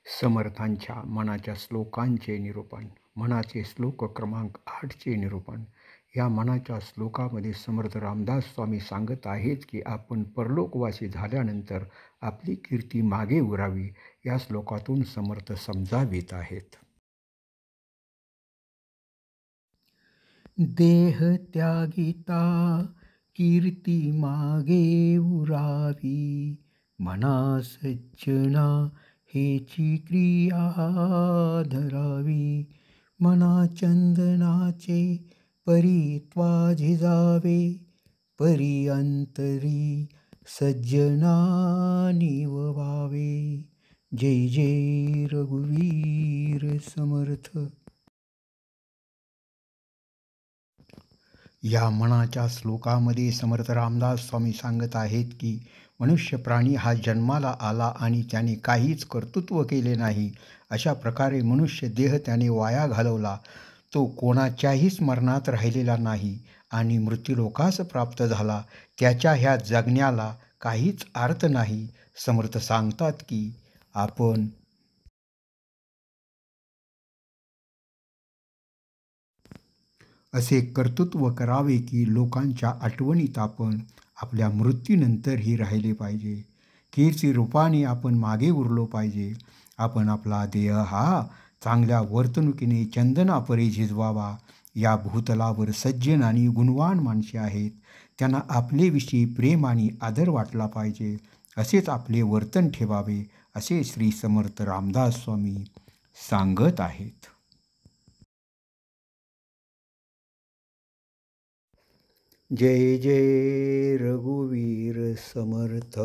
समर्थांच्या मनाच्या श्लोकांचे निरूपण. मनाचे श्लोक क्रमांक 8चे निरूपण. या मनाच्या श्लोकामध्ये समर्थ रामदास स्वामी सांगत आहेत की आपण परलोकवासी झाल्यानंतर आपली कीर्ती मागे उरावी. या श्लोकातून समर्थ समजावीत आहेत. देह त्यागिता कीर्ती मागे उरावी, मना सज्जना हेची क्रिया धरावी. मना चंदनाचे परित्वा झिजावे, परी अंतरी सज्जना निववावे. जय जय रघुवीर समर्थ. या मनाच्या श्लोकामध्ये समर्थ रामदास स्वामी सांगत आहेत की मनुष्य प्राणी हा जन्माला आला आणि त्याने काहीच कर्तृत्व केले नाही. अशा प्रकारे मनुष्य देह त्याने वाया घालवला. तो कोणाच्याही स्मरणात राहिलेला नाही आणि मृत्यूलोकास प्राप्त झाला. त्याच्या ह्या जगण्याला काहीच अर्थ नाही. समर्थ सांगतात की आपण असे कर्तृत्व करावे की लोकांच्या आठवणीत आपण आपल्या मृत्यूनंतरही राहिले पाहिजे. कीर्ती रूपाने आपण मागे उरलो पाहिजे. आपण आपला देह हा चांगल्या वर्तणुकीने चंदनापरी झिजवावा. या भूतलावर सज्जन आणि गुणवान माणसे आहेत. त्यांना आपलेविषयी प्रेम आणि आदर वाटला पाहिजे. असेच आपले वर्तन ठेवावे, असे श्री समर्थ रामदास स्वामी सांगत आहेत. जय जय रघुवीर समर्थ.